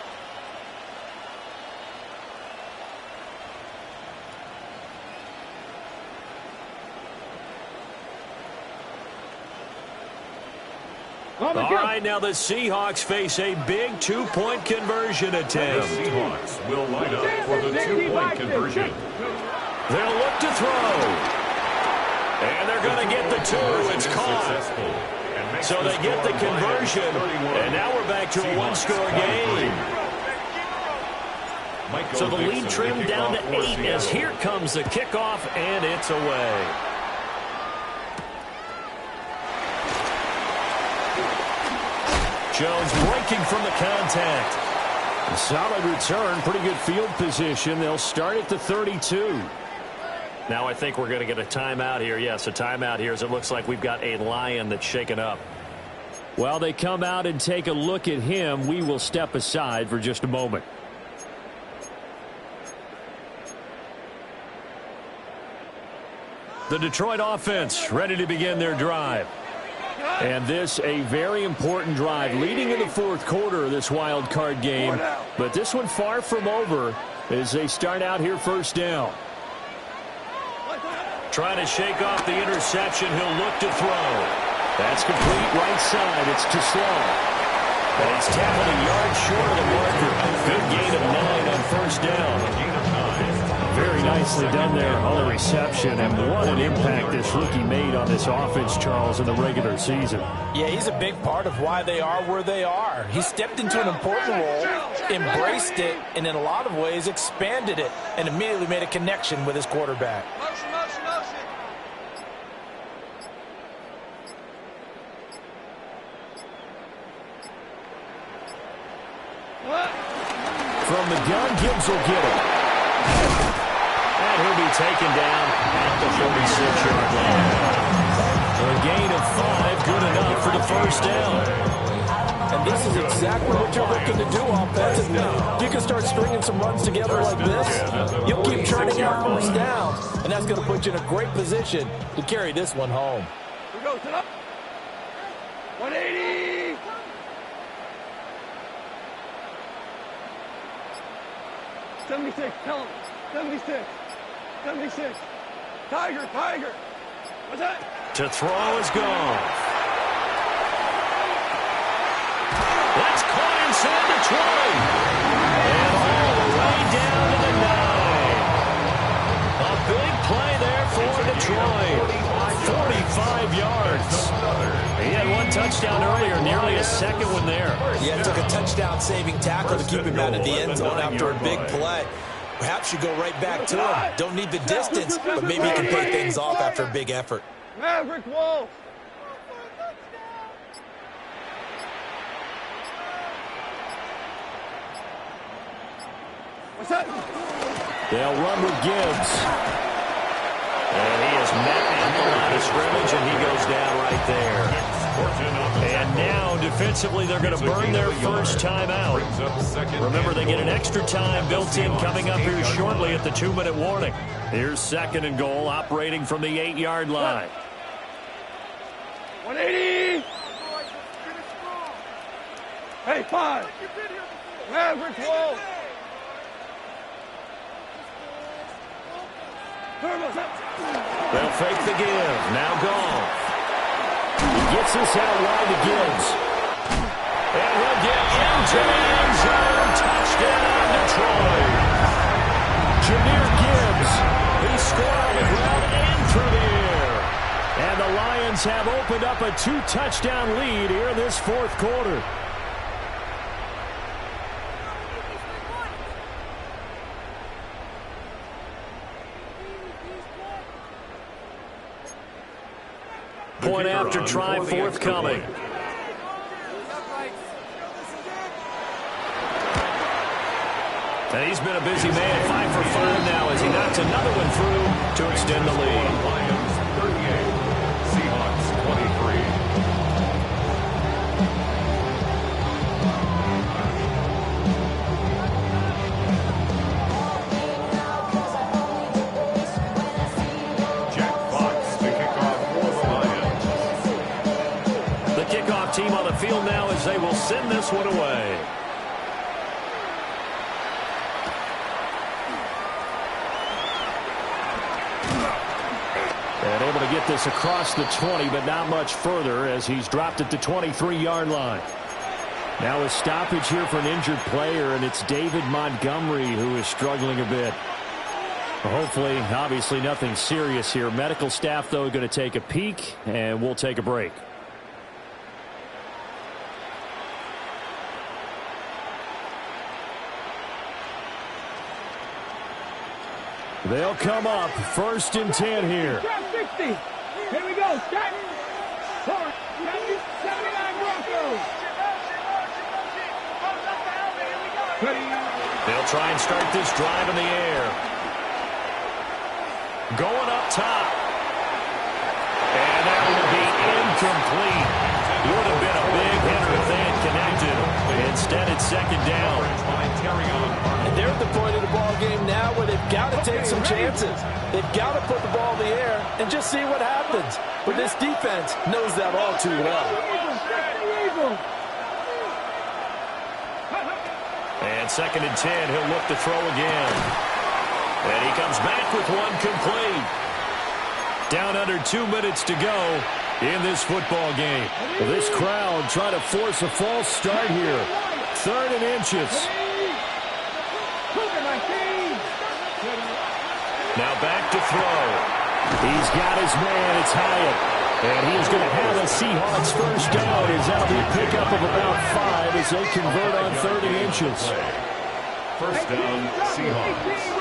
All right, now the Seahawks face a big 2-point conversion The attempt. Seahawks will line up for the 2-point conversion. They'll look to throw. And they're going to get the 2. It's caught. So they get the conversion. And now we're back to a 1-score game. So the lead trimmed down to 8 as here comes the kickoff, and it's away. Jones breaking from the contact. A solid return, pretty good field position. They'll start at the 32. Now I think we're going to get a timeout here. Yes, a timeout here as it looks like we've got a Lion that's shaken up. While they come out and take a look at him, we will step aside for just a moment. The Detroit offense ready to begin their drive. And this a very important drive leading in the 4th quarter of this wild card game. But this one far from over as they start out here 1st down. Trying to shake off the interception. He'll look to throw. That's complete right side. It's too slow. And it's tackled a yard short of the marker. Good gain of 9 on 1st down. Very nicely done there on the reception, and what an impact this rookie made on this offense, Charles, in the regular season. Yeah, he's a big part of why they are where they are. He stepped into an important role, embraced it, and in a lot of ways expanded it, and immediately made a connection with his quarterback. Motion, motion, motion. From the gun, Gibbs will get it. And he'll be taken down at the 46-yard line. A gain of 5, good enough for the 1st down. And this is exactly what you're looking to do offensively. You can start stringing some runs together like this. You'll keep churning out 1st downs. and that's going to put you in a great position to carry this one home. Here we go, sit up. 180. $76, tell him. 76. 76. Tiger, Tiger. What's that? To throw is gone. That's caught inside the 20. And all the way down to the 9. A big play there for Detroit. 45 yards. He had one touchdown earlier, nearly a second one there. Yeah, it took a touchdown-saving tackle to keep him out of the end zone after a big play. Perhaps you go right back to him. Don't need the distance, but maybe he can pay things off after a big effort. Maverick Wolf. What's that? They'll run with Gibbs. And he is met at the line of scrimmage, and he goes down right there. And now, defensively, they're going to burn their first time out. Remember, they get an extra time built in coming up here shortly at the 2-minute warning. Here's 2nd and goal, operating from the 8-yard line. 180. Hey, 5. Maverick Wolf. They'll fake the give. Now gone. He gets this out wide to Gibbs. And he'll get into the end zone. Touchdown, Detroit. Jahmyr Gibbs. He scored on the ground and through the air. And the Lions have opened up a 2-touchdown lead here in this 4th quarter. Point after try forthcoming. And he's been a busy man, 5 for 5 now as he knocks another one through to extend the lead. Lions 38, Seahawks 23. Team on the field now as they will send this one away. And able to get this across the 20, but not much further as he's dropped at the 23-yard line. Now a stoppage here for an injured player, and it's David Montgomery who is struggling a bit. Hopefully, obviously nothing serious here. Medical staff, though, going to take a peek, and we'll take a break. They'll come up 1st and 10 here. Trap 60. Here we go. Trap 79 Broncos. They'll try and start this drive in the air. Going up top. And that will be incomplete. Would have been a big hitter if they had connected. Instead, it's 2nd down. And they're at the point of the ball game now where they've got to take some chances. They've got to put the ball in the air and just see what happens. But this defense knows that all too well. And 2nd and 10, he'll look to throw again. And he comes back with one complete. Down under 2 minutes to go in this football game. Well, this crowd trying to force a false start here. 3rd and inches. Now back to throw. He's got his man. It's Hyatt. And he's going to have a Seahawks first down as that'll be a pickup of about 5 as they convert on 3rd and inches. First down, Seahawks.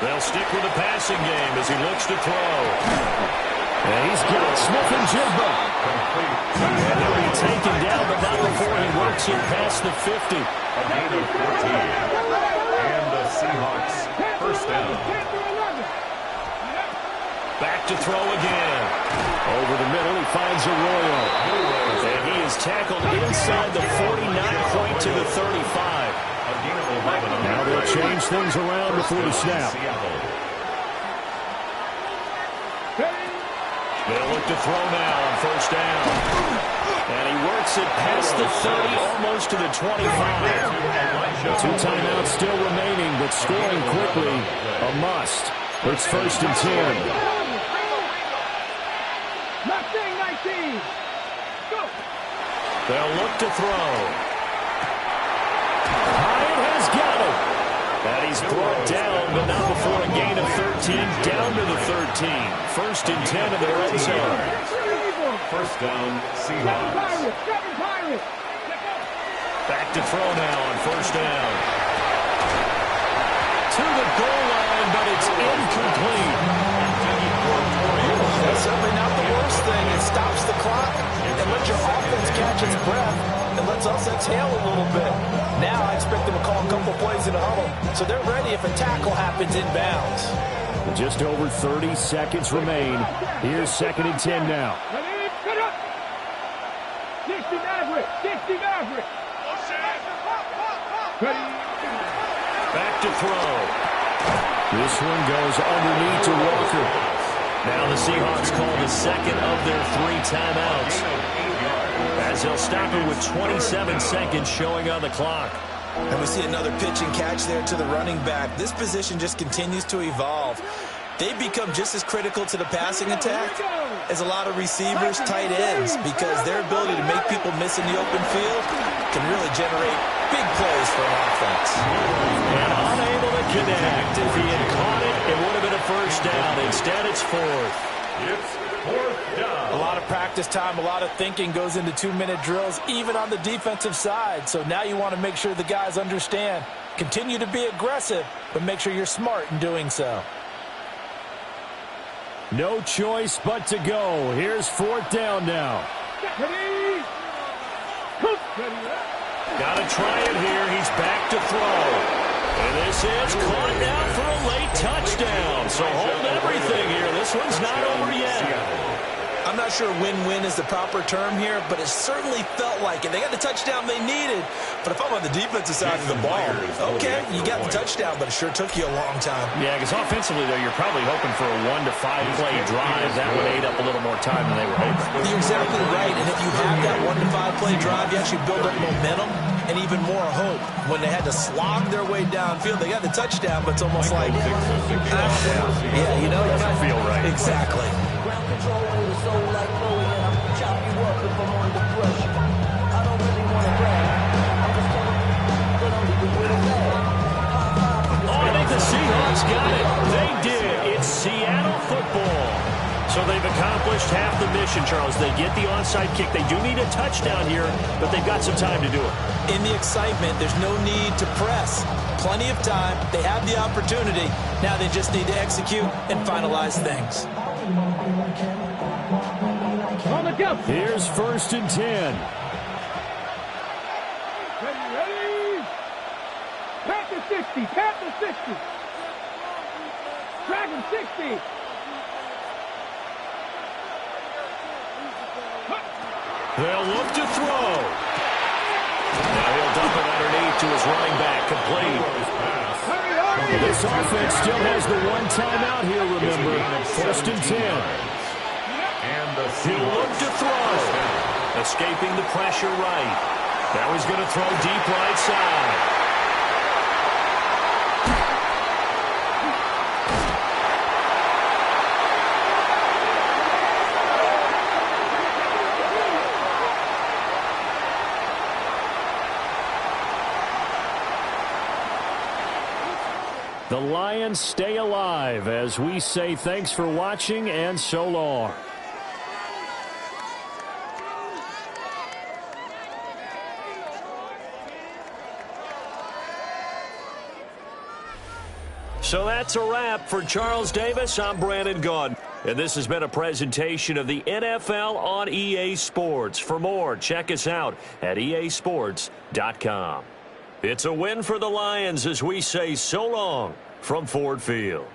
They'll stick with the passing game as he looks to throw. And he's got Smith and Jigba. And he'll be taken down, but not before he works it past the 50. A gain of 14. And the Seahawks first down. Back to throw again. Over the middle, he finds Arroyo. And he is tackled inside the 40, not quite to the 35. A gain of 11. Now they'll They'll change things around before the snap. They'll look to throw now on first down. And he works it past the 30, almost to the 25. 2 timeouts still remaining, but scoring quickly, a must. It's first and 10. They'll look to throw. Hyatt has got it. And he's brought down, but not before a gain of 13, down to the 13. First and 10 in the red zone. First down, Seahawks. Back to throw now on first down. To the goal line, but it's incomplete. That's certainly not the worst thing. It stops the clock and lets your offense catch its breath and lets us exhale a little bit. Now I expect them to call a couple plays in a huddle, so they're ready if a tackle happens inbounds. Just over 30 seconds remain. Here's second and 10 now. Back to throw. This one goes underneath to Walker. Now the Seahawks call the second of their 3 timeouts, as they'll stop it with 27 seconds showing on the clock. And we see another pitch and catch there to the running back. This position just continues to evolve. They become just as critical to the passing attack as a lot of receivers, tight ends, because their ability to make people miss in the open field can really generate big plays for an offense. And unable to connect. If he had caught it, it would have been a first down. Instead, it's fourth. It's fourth down. A lot of practice time, a lot of thinking goes into 2-minute drills, even on the defensive side. So now you want to make sure the guys understand. Continue to be aggressive, but make sure you're smart in doing so. No choice but to go. Here's fourth down now. Got to try it here. He's back to throw. And this is caught now for a late touchdown. So hold everything here. This one's not over yet. I'm not sure win-win is the proper term here, but it certainly felt like it. They got the touchdown they needed. But if I'm on the defensive side of the ball, okay, you got the touchdown, but it sure took you a long time. Yeah, because offensively, though, you're probably hoping for a 1 to 5 play drive. That would aid up a little more time than they were hoping. You're exactly right. And if you have that 1 to 5 play drive, you actually build up momentum and even more hope. When they had to slog their way downfield, they got the touchdown, but it's almost like, yeah, you know, it doesn't feel right. Exactly. Ground control with a soul like Bowie, and I'll chop you up if I'm under pressure. I don't really want to brag. I'm just telling you that I'm leaving with a bag. Oh, I think the Seahawks got it. They did. It's Seattle football. So they've accomplished half the mission, Charles. They get the onside kick. They do need a touchdown here, but they've got some time to do it. In the excitement, there's no need to press. Plenty of time. They have the opportunity. Now they just need to execute and finalize things. Here's first and 10. Ready? Panther 60, Panther 60. Dragon 60. They'll look to throw. Now he'll dump it underneath to his running back, complete. This offense still has the 1 timeout here, remember. First and 10. He'll look to throw. Escaping the pressure right. Now he's going to throw deep right side. The Lions stay alive as we say thanks for watching and so long. So that's a wrap for Charles Davis. I'm Brandon Gaudin. And this has been a presentation of the NFL on EA Sports. For more, check us out at easports.com. It's a win for the Lions as we say so long from Ford Field.